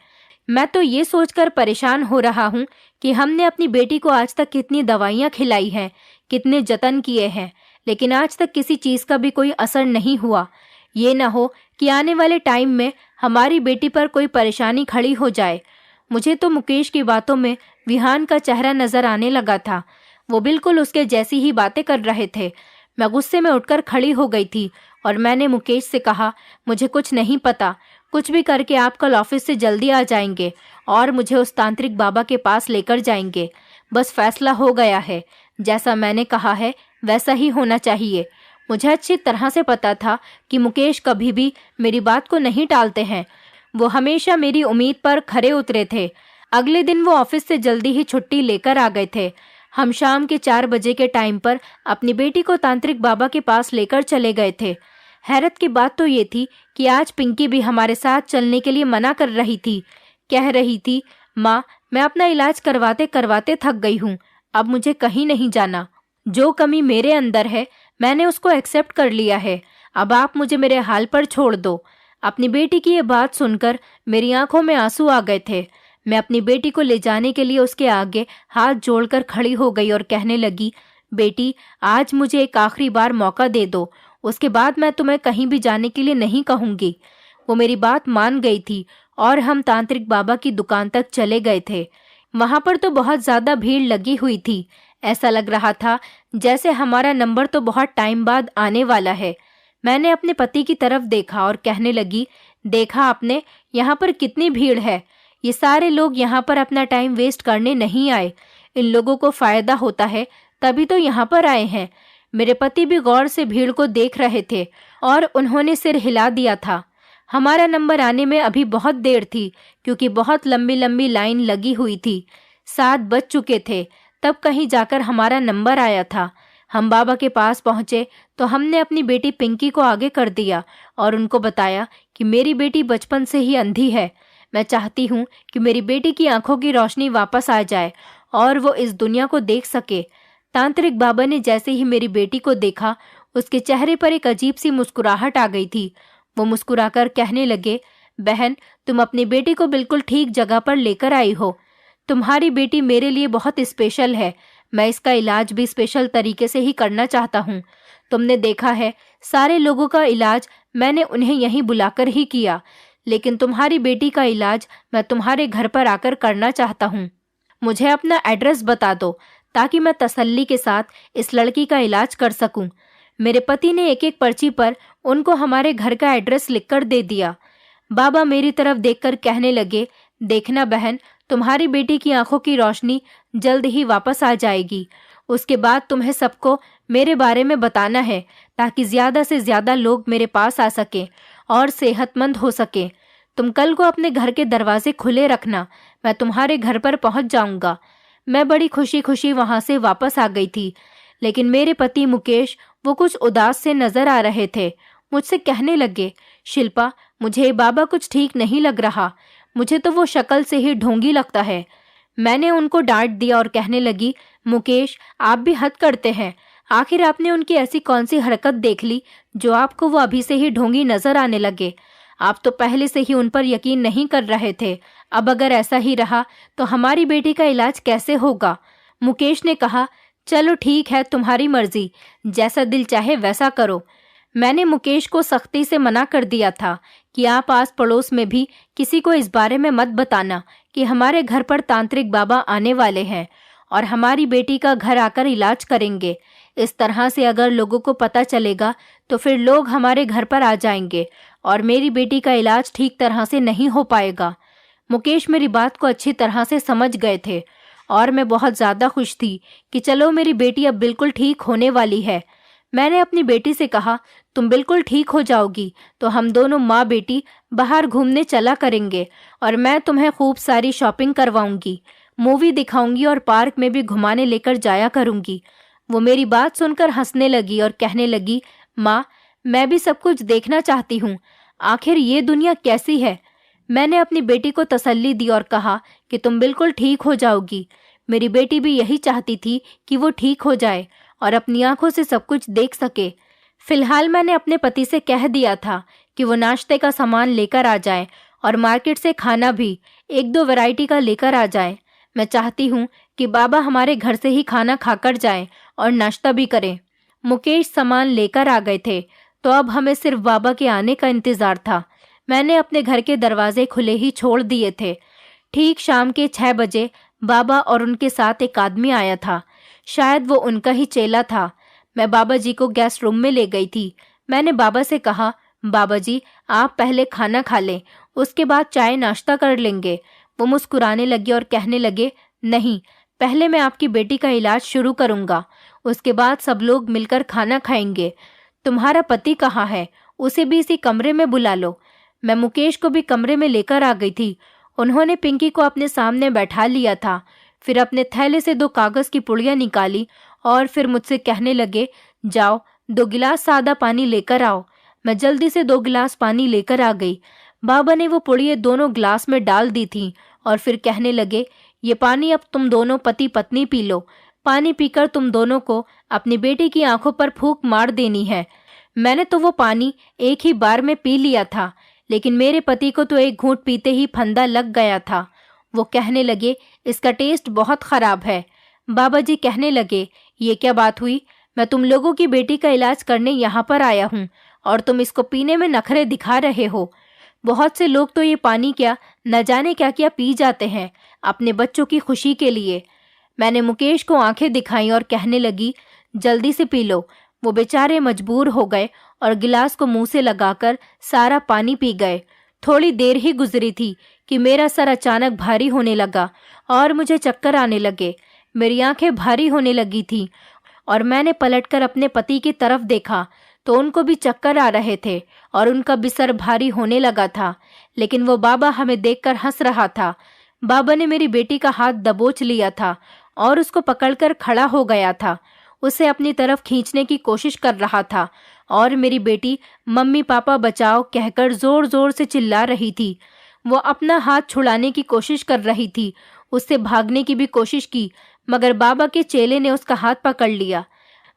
Speaker 1: मैं तो ये सोचकर परेशान हो रहा हूँ कि हमने अपनी बेटी को आज तक कितनी दवाइयाँ खिलाई हैं, कितने जतन किए हैं, लेकिन आज तक किसी चीज़ का भी कोई असर नहीं हुआ। ये ना हो कि आने वाले टाइम में हमारी बेटी पर कोई परेशानी खड़ी हो जाए। मुझे तो मुकेश की बातों में विहान का चेहरा नजर आने लगा था। वो बिल्कुल उसके जैसी ही बातें कर रहे थे। मैं गुस्से में उठकर खड़ी हो गई थी और मैंने मुकेश से कहा, मुझे कुछ नहीं पता, कुछ भी करके आप कल ऑफिस से जल्दी आ जाएंगे और मुझे उस तांत्रिक बाबा के पास लेकर जाएंगे। बस फैसला हो गया है, जैसा मैंने कहा है वैसा ही होना चाहिए। मुझे अच्छी तरह से पता था कि मुकेश कभी भी मेरी बात को नहीं टालते हैं। वो हमेशा मेरी उम्मीद पर खरे उतरे थे। अगले दिन वो ऑफिस से जल्दी ही छुट्टी लेकर आ गए थे। हम शाम के 4 बजे के टाइम पर अपनी बेटी को तांत्रिक बाबा के पास लेकर चले गए थे। हैरत की बात तो ये थी कि आज पिंकी भी हमारे साथ चलने के लिए मना कर रही थी। कह रही थी, माँ, मैं अपना इलाज करवाते करवाते थक गई हूँ, अब मुझे कहीं नहीं जाना। जो कमी मेरे अंदर है मैंने उसको एक्सेप्ट कर लिया है, अब आप मुझे मेरे हाल पर छोड़ दो। अपनी बेटी की ये बात सुनकर मेरी आंखों में आंसू आ गए थे। मैं अपनी बेटी को ले जाने के लिए उसके आगे हाथ जोड़कर खड़ी हो गई और कहने लगी, बेटी, आज मुझे एक आखिरी बार मौका दे दो, उसके बाद मैं तुम्हें कहीं भी जाने के लिए नहीं कहूंगी। वो मेरी बात मान गई थी और हम तांत्रिक बाबा की दुकान तक चले गए थे। वहां पर तो बहुत ज्यादा भीड़ लगी हुई थी। ऐसा लग रहा था जैसे हमारा नंबर तो बहुत टाइम बाद आने वाला है। मैंने अपने पति की तरफ देखा और कहने लगी, देखा आपने, यहाँ पर कितनी भीड़ है। ये सारे लोग यहाँ पर अपना टाइम वेस्ट करने नहीं आए, इन लोगों को फायदा होता है तभी तो यहाँ पर आए हैं। मेरे पति भी गौर से भीड़ को देख रहे थे और उन्होंने सिर हिला दिया था। हमारा नंबर आने में अभी बहुत देर थी क्योंकि बहुत लंबी लंबी लाइन लगी हुई थी। 7 बज चुके थे तब कहीं जाकर हमारा नंबर आया था। हम बाबा के पास पहुंचे तो हमने अपनी बेटी पिंकी को आगे कर दिया और उनको बताया कि मेरी बेटी बचपन से ही अंधी है। मैं चाहती हूँ कि मेरी बेटी की आंखों की रोशनी वापस आ जाए और वो इस दुनिया को देख सके। तांत्रिक बाबा ने जैसे ही मेरी बेटी को देखा, उसके चेहरे पर एक अजीब सी मुस्कुराहट आ गई थी। वो मुस्कुराकर कहने लगे, बहन, तुम अपनी बेटी को बिल्कुल ठीक जगह पर लेकर आई हो। तुम्हारी बेटी मेरे लिए बहुत स्पेशल है। मैं इसका इलाज भी स्पेशल तरीके से ही करना चाहता हूँ। तुमने देखा है, सारे लोगों का इलाज मैंने उन्हें यहीं बुलाकर ही किया, लेकिन तुम्हारी बेटी का इलाज मैं तुम्हारे घर पर आकर करना चाहता हूँ। मुझे अपना एड्रेस बता दो ताकि मैं तसल्ली के साथ इस लड़की का इलाज कर सकूं। मेरे पति ने एक एक पर्ची पर उनको हमारे घर का एड्रेस लिखकर दे दिया। बाबा मेरी तरफ देखकर कहने लगे, देखना बहन, तुम्हारी बेटी की आंखों की रोशनी जल्द ही वापस आ जाएगी। उसके बाद तुम्हें सबको मेरे बारे में बताना है ताकि ज्यादा से ज्यादा लोग मेरे पास आ सके और सेहतमंद हो सके। तुम कल को अपने घर के दरवाजे खुले रखना, मैं तुम्हारे घर पर पहुंच जाऊंगा। मैं बड़ी खुशी खुशी वहां से वापस आ गई थी, लेकिन मेरे पति मुकेश वो कुछ उदास से नजर आ रहे थे। मुझसे कहने लगे, शिल्पा, मुझे बाबा कुछ ठीक नहीं लग रहा, मुझे तो वो शक्ल से ही ढोंगी लगता है। मैंने उनको डांट दिया और कहने लगी, मुकेश, आप भी हद करते हैं। आखिर आपने उनकी ऐसी कौन सी हरकत देख ली जो आपको वो अभी से ही ढोंगी नजर आने लगे? आप तो पहले से ही उन पर यकीन नहीं कर रहे थे। अब अगर ऐसा ही रहा तो हमारी बेटी का इलाज कैसे होगा? मुकेश ने कहा, चलो ठीक है, तुम्हारी मर्जी, जैसा दिल चाहे वैसा करो। मैंने मुकेश को सख्ती से मना कर दिया था कि आप आस पड़ोस में भी किसी को इस बारे में मत बताना कि हमारे घर पर तांत्रिक बाबा आने वाले हैं और हमारी बेटी का घर आकर इलाज करेंगे। इस तरह से अगर लोगों को पता चलेगा तो फिर लोग हमारे घर पर आ जाएंगे और मेरी बेटी का इलाज ठीक तरह से नहीं हो पाएगा। मुकेश मेरी बात को अच्छी तरह से समझ गए थे और मैं बहुत ज़्यादा खुश थी कि चलो मेरी बेटी अब बिल्कुल ठीक होने वाली है। मैंने अपनी बेटी से कहा, तुम बिल्कुल ठीक हो जाओगी तो हम दोनों माँ बेटी बाहर घूमने चला करेंगे और मैं तुम्हें खूब सारी शॉपिंग करवाऊंगी, मूवी दिखाऊंगी और पार्क में भी घुमाने लेकर जाया करूंगी। वो मेरी बात सुनकर हंसने लगी और कहने लगी, माँ, मैं भी सब कुछ देखना चाहती हूँ, आखिर ये दुनिया कैसी है। मैंने अपनी बेटी को तसल्ली दी और कहा कि तुम बिल्कुल ठीक हो जाओगी। मेरी बेटी भी यही चाहती थी कि वो ठीक हो जाए और अपनी आंखों से सब कुछ देख सके। फिलहाल मैंने अपने पति से कह दिया था कि वो नाश्ते का सामान लेकर आ जाए और मार्केट से खाना भी 1-2 वैरायटी का लेकर आ जाए। मैं चाहती हूँ कि बाबा हमारे घर से ही खाना खाकर जाएं और नाश्ता भी करें। मुकेश सामान लेकर आ गए थे तो अब हमें सिर्फ बाबा के आने का इंतजार था। मैंने अपने घर के दरवाजे खुले ही छोड़ दिए थे। ठीक शाम के 6 बजे बाबा और उनके साथ एक आदमी आया था। शायद वो उनका ही चेला था। मैं बाबा जी को गेस्ट रूम में ले गई थी। मैंने बाबा से कहा, बाबा जी आप पहले खाना खा लें, उसके बाद चाय नाश्ता कर लेंगे। वो मुस्कुराने लगे और कहने लगे, नहीं, पहले मैं आपकी बेटी का इलाज शुरू करूंगा, उसके बाद सब लोग मिलकर खाना खाएंगे। तुम्हारा पति कहाँ है? उसे भी इसी कमरे में बुला लो। मैं मुकेश को भी कमरे में लेकर आ गई थी। उन्होंने पिंकी को अपने सामने बैठा लिया था। फिर अपने थैले से 2 कागज की पुड़ियाँ निकाली और फिर मुझसे कहने लगे, जाओ 2 गिलास सादा पानी लेकर आओ। मैं जल्दी से 2 गिलास पानी लेकर आ गई। बाबा ने वो पुड़ियाँ दोनों गिलास में डाल दी थी और फिर कहने लगे, ये पानी अब तुम दोनों पति पत्नी पी लो। पानी पीकर तुम दोनों को अपनी बेटी की आंखों पर फूंक मार देनी है। मैंने तो वो पानी एक ही बार में पी लिया था, लेकिन मेरे पति को तो एक घूंट पीते ही फंदा लग गया था। वो कहने लगे, इसका टेस्ट बहुत खराब है। बाबा जी कहने लगे, ये क्या बात हुई? मैं तुम लोगों की बेटी का इलाज करने यहाँ पर आया हूँ और तुम इसको पीने में नखरे दिखा रहे हो। बहुत से लोग तो ये पानी क्या न जाने क्या क्या पी जाते हैं अपने बच्चों की खुशी के लिए। मैंने मुकेश को आंखें दिखाई और कहने लगी, जल्दी से पी लो। वो बेचारे मजबूर हो गए और गिलास को मुंह से लगाकर सारा पानी पी गए। थोड़ी देर ही गुजरी थी कि मेरा सर अचानक भारी होने लगा और मुझे चक्कर आने लगे। मेरी आंखें भारी होने लगी थी और मैंने पलटकर अपने पति की तरफ देखा तो उनको भी चक्कर आ रहे थे और उनका भी सर भारी होने लगा था। लेकिन वो बाबा हमें देखकर हंस रहा था। बाबा ने मेरी बेटी का हाथ दबोच लिया था और उसको पकड़कर खड़ा हो गया था। उसे अपनी तरफ खींचने की कोशिश कर रहा था और मेरी बेटी मम्मी पापा बचाओ कहकर जोर जोर से चिल्ला रही थी। वो अपना हाथ छुड़ाने की कोशिश कर रही थी, उससे भागने की भी कोशिश की, मगर बाबा के चेले ने उसका हाथ पकड़ लिया।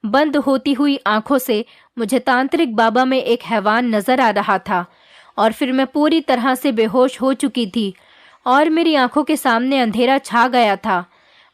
Speaker 1: बंद होती हुई आंखों से मुझे तांत्रिक बाबा में एक हैवान नजर आ रहा था और फिर मैं पूरी तरह से बेहोश हो चुकी थी और मेरी आंखों के सामने अंधेरा छा गया था।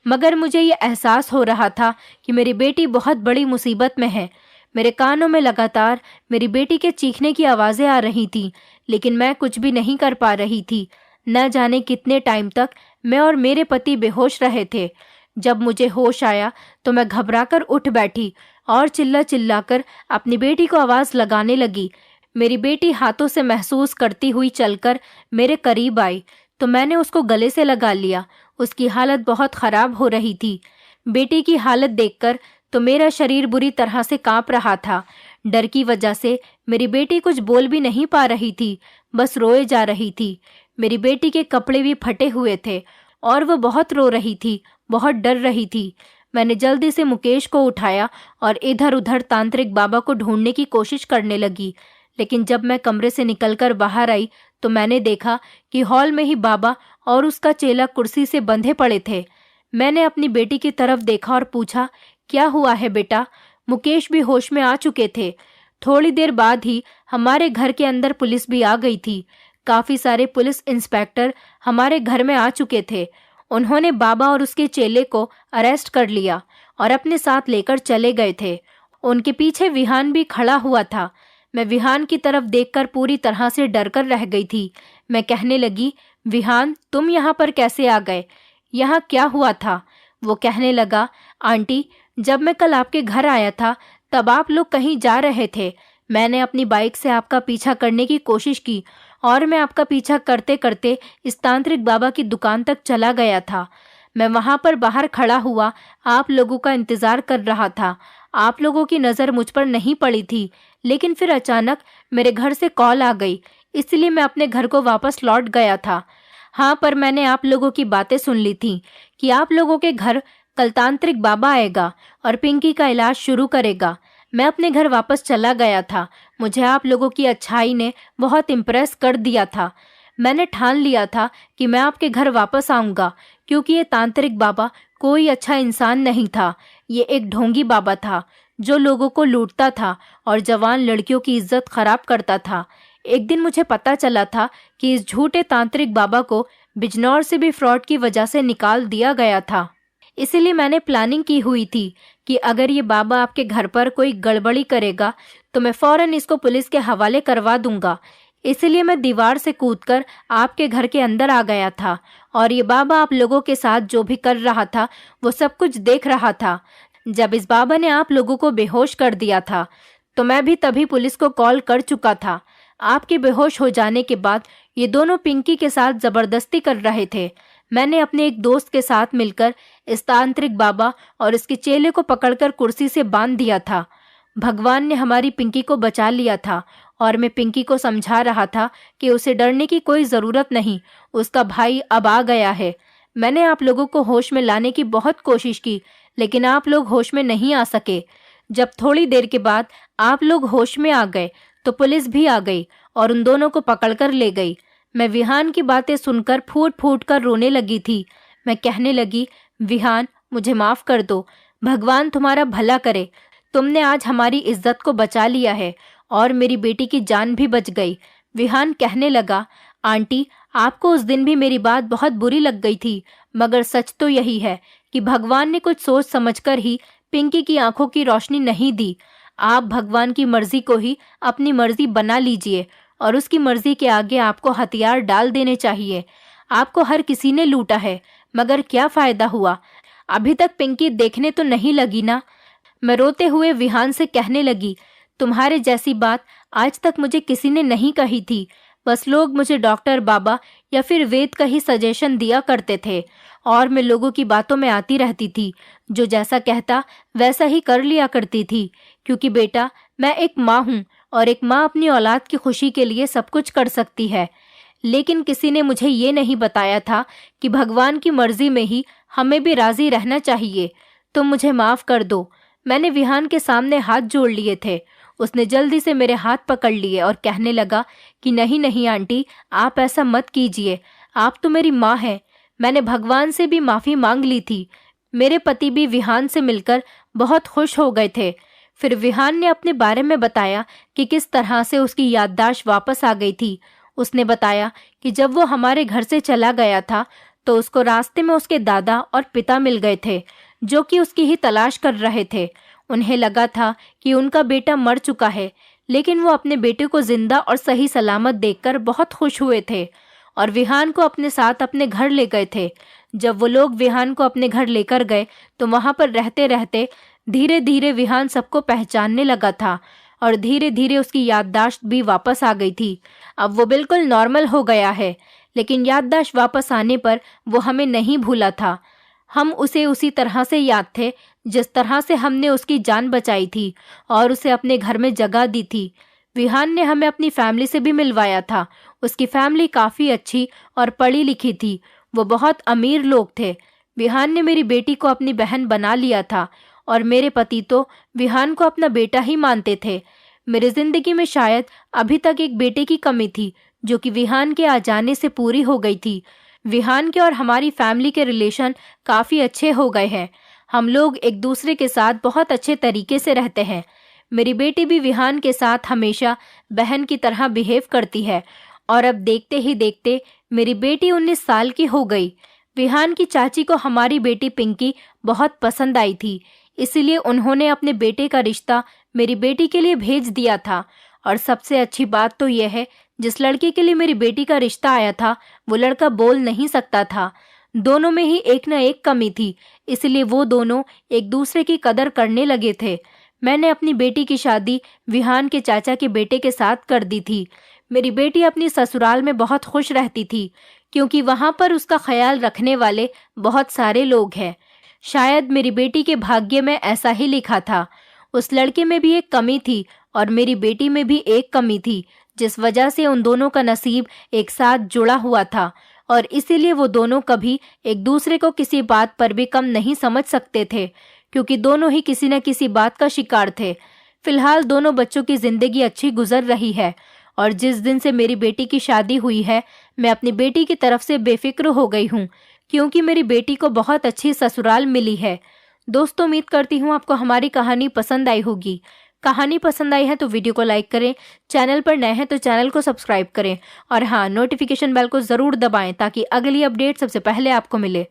Speaker 1: मगर मुझे ये एहसास हो रहा था कि मेरी बेटी बहुत बड़ी मुसीबत में है। मेरे कानों में लगातार मेरी बेटी के चीखने की आवाज़ें आ रही थीं, लेकिन मैं कुछ भी नहीं कर पा रही थी। न जाने कितने टाइम तक मैं और मेरे पति बेहोश रहे थे। जब मुझे होश आया तो मैं घबराकर उठ बैठी और चिल्ला चिल्लाकर अपनी बेटी को आवाज़ लगाने लगी। मेरी बेटी हाथों से महसूस करती हुई चलकर मेरे करीब आई तो मैंने उसको गले से लगा लिया। उसकी हालत बहुत ख़राब हो रही थी। बेटी की हालत देखकर तो मेरा शरीर बुरी तरह से कांप रहा था। डर की वजह से मेरी बेटी कुछ बोल भी नहीं पा रही थी, बस रोए जा रही थी। मेरी बेटी के कपड़े भी फटे हुए थे और वो बहुत रो रही थी, बहुत डर रही थी। मैंने जल्दी से मुकेश को उठाया और इधर उधर तांत्रिक बाबा को ढूंढने की कोशिश करने लगी। लेकिन जब मैं कमरे से निकलकर बाहर आई तो मैंने देखा कि हॉल में ही बाबा और उसका चेला कुर्सी से बंधे पड़े थे। मैंने अपनी बेटी की तरफ देखा और पूछा, क्या हुआ है बेटा? मुकेश भी होश में आ चुके थे। थोड़ी देर बाद ही हमारे घर के अंदर पुलिस भी आ गई थी। काफी सारे पुलिस इंस्पेक्टर हमारे घर में आ चुके थे। उन्होंने बाबा और उसके चेले को अरेस्ट कर लिया और अपने साथ लेकर चले गए थे। उनके पीछे विहान भी खड़ा हुआ था। मैं विहान की तरफ देखकर पूरी तरह से डरकर रह गई थी। मैं कहने लगी, विहान तुम यहाँ पर कैसे आ गए? यहाँ क्या हुआ था? वो कहने लगा, आंटी जब मैं कल आपके घर आया था तब आप लोग कहीं जा रहे थे। मैंने अपनी बाइक से आपका पीछा करने की कोशिश की और मैं आपका पीछा करते करते इस तांत्रिक बाबा की दुकान तक चला गया था। मैं वहां पर बाहर खड़ा हुआ आप लोगों का इंतजार कर रहा था। आप लोगों की नज़र मुझ पर नहीं पड़ी थी, लेकिन फिर अचानक मेरे घर से कॉल आ गई, इसलिए मैं अपने घर को वापस लौट गया था। हाँ, पर मैंने आप लोगों की बातें सुन ली थी कि आप लोगों के घर कल तांत्रिक बाबा आएगा और पिंकी का इलाज शुरू करेगा। मैं अपने घर वापस चला गया था। मुझे आप लोगों की अच्छाई ने बहुत इम्प्रेस कर दिया था। मैंने ठान लिया था कि मैं आपके घर वापस आऊँगा, क्योंकि ये तांत्रिक बाबा कोई अच्छा इंसान नहीं था। ये एक ढोंगी बाबा था जो लोगों को लूटता था और जवान लड़कियों की इज्जत खराब करता था। एक दिन मुझे पता चला था कि इस झूठे तांत्रिक बाबा को बिजनौर से भी फ्रॉड की वजह से निकाल दिया गया था। इसीलिए मैंने प्लानिंग की हुई थी कि अगर ये बाबा आपके घर पर कोई गड़बड़ी करेगा तो मैं फौरन इसको पुलिस के हवाले करवा दूंगा। इसलिए मैं दीवार से कूदकर आपके घर के अंदर आ गया था और ये बाबा आप लोगों के साथ जो भी कर रहा था वो सब कुछ देख रहा था। जब इस बाबा ने आप लोगों को बेहोश कर दिया था तो मैं भी तभी पुलिस को कॉल कर चुका था। आपके बेहोश हो जाने के बाद ये दोनों पिंकी के साथ जबरदस्ती कर रहे थे। मैंने अपने एक दोस्त के साथ मिलकर इस तांत्रिक बाबा और इसके चेले को पकड़कर कुर्सी से बांध दिया था। भगवान ने हमारी पिंकी को बचा लिया था और मैं पिंकी को समझा रहा था कि उसे डरने की कोई ज़रूरत नहीं, उसका भाई अब आ गया है। मैंने आप लोगों को होश में लाने की बहुत कोशिश की, लेकिन आप लोग होश में नहीं आ सके। जब थोड़ी देर के बाद आप लोग होश में आ गए तो पुलिस भी आ गई और उन दोनों को पकड़कर ले गई। मैं विहान की बातें सुनकर फूट फूट कर रोने लगी थी। मैं कहने लगी, विहान मुझे माफ़ कर दो, भगवान तुम्हारा भला करे। तुमने आज हमारी इज्जत को बचा लिया है और मेरी बेटी की जान भी बच गई। विहान कहने लगा, आंटी आपको उस दिन भी मेरी बात बहुत बुरी लग गई थी, मगर सच तो यही है कि भगवान ने कुछ सोच समझकर ही पिंकी की आंखों की रोशनी नहीं दी। आप भगवान की मर्जी को ही अपनी मर्जी बना लीजिए और उसकी मर्जी के आगे आपको हथियार डाल देने चाहिए। आपको हर किसी ने लूटा है, मगर क्या फायदा हुआ? अभी तक पिंकी देखने तो नहीं लगी ना। मैं रोते हुए विहान से कहने लगी, तुम्हारे जैसी बात आज तक मुझे किसी ने नहीं कही थी। बस लोग मुझे डॉक्टर बाबा या फिर वेद का ही सजेशन दिया करते थे और मैं लोगों की बातों में आती रहती थी। जो जैसा कहता वैसा ही कर लिया करती थी, क्योंकि बेटा मैं एक माँ हूँ और एक माँ अपनी औलाद की खुशी के लिए सब कुछ कर सकती है। लेकिन किसी ने मुझे ये नहीं बताया था कि भगवान की मर्जी में ही हमें भी राजी रहना चाहिए। तुम मुझे माफ़ कर दो। मैंने विहान के सामने हाथ जोड़ लिए थे। उसने जल्दी से मेरे हाथ पकड़ लिए और कहने लगा कि नहीं नहीं आंटी, आप ऐसा मत कीजिए, आप तो मेरी माँ हैं। मैंने भगवान से भी माफ़ी मांग ली थी। मेरे पति भी विहान से मिलकर बहुत खुश हो गए थे। फिर विहान ने अपने बारे में बताया कि किस तरह से उसकी याददाश्त वापस आ गई थी। उसने बताया कि जब वो हमारे घर से चला गया था तो उसको रास्ते में उसके दादा और पिता मिल गए थे, जो कि उसकी ही तलाश कर रहे थे। उन्हें लगा था कि उनका बेटा मर चुका है, लेकिन वो अपने बेटे को जिंदा और सही सलामत देखकर बहुत खुश हुए थे और विहान को अपने साथ अपने घर ले गए थे। जब वो लोग विहान को अपने घर लेकर गए तो वहां पर रहते रहते धीरे धीरे विहान सबको पहचानने लगा था और धीरे धीरे उसकी याददाश्त भी वापस आ गई थी। अब वो बिल्कुल नॉर्मल हो गया है, लेकिन याददाश्त वापस आने पर वो हमें नहीं भूला था। हम उसे उसी तरह से याद थे जिस तरह से हमने उसकी जान बचाई थी और उसे अपने घर में जगह दी थी। विहान ने हमें अपनी फैमिली से भी मिलवाया था। उसकी फैमिली काफ़ी अच्छी और पढ़ी लिखी थी। वो बहुत अमीर लोग थे। विहान ने मेरी बेटी को अपनी बहन बना लिया था और मेरे पति तो विहान को अपना बेटा ही मानते थे। मेरी जिंदगी में शायद अभी तक एक बेटे की कमी थी, जो कि विहान के आ जाने से पूरी हो गई थी। विहान के और हमारी फैमिली के रिलेशन काफ़ी अच्छे हो गए हैं। हम लोग एक दूसरे के साथ बहुत अच्छे तरीके से रहते हैं। मेरी बेटी भी विहान के साथ हमेशा बहन की तरह बिहेव करती है और अब देखते ही देखते मेरी बेटी 19 साल की हो गई। विहान की चाची को हमारी बेटी पिंकी बहुत पसंद आई थी, इसलिए उन्होंने अपने बेटे का रिश्ता मेरी बेटी के लिए भेज दिया था। और सबसे अच्छी बात तो यह है, जिस लड़के के लिए मेरी बेटी का रिश्ता आया था वो लड़का बोल नहीं सकता था। दोनों में ही एक न एक कमी थी, इसलिए वो दोनों एक दूसरे की कदर करने लगे थे। मैंने अपनी बेटी की शादी विहान के चाचा के बेटे के साथ कर दी थी। मेरी बेटी अपनी ससुराल में बहुत खुश रहती थी, क्योंकि वहाँ पर उसका ख्याल रखने वाले बहुत सारे लोग हैं। शायद मेरी बेटी के भाग्य में ऐसा ही लिखा था। उस लड़के में भी एक कमी थी और मेरी बेटी में भी एक कमी थी, जिस वजह से उन दोनों का नसीब एक साथ जुड़ा हुआ था और इसीलिए वो दोनों कभी एक दूसरे को किसी बात पर भी कम नहीं समझ सकते थे, क्योंकि दोनों ही किसी न किसी बात का शिकार थे। फिलहाल दोनों बच्चों की जिंदगी अच्छी गुजर रही है और जिस दिन से मेरी बेटी की शादी हुई है मैं अपनी बेटी की तरफ से बेफिक्र हो गई हूँ, क्योंकि मेरी बेटी को बहुत अच्छी ससुराल मिली है। दोस्तों, उम्मीद करती हूँ आपको हमारी कहानी पसंद आई होगी। कहानी पसंद आई है तो वीडियो को लाइक करें, चैनल पर नए हैं तो चैनल को सब्सक्राइब करें और हाँ, नोटिफिकेशन बेल को ज़रूर दबाएं ताकि अगली अपडेट सबसे पहले आपको मिले।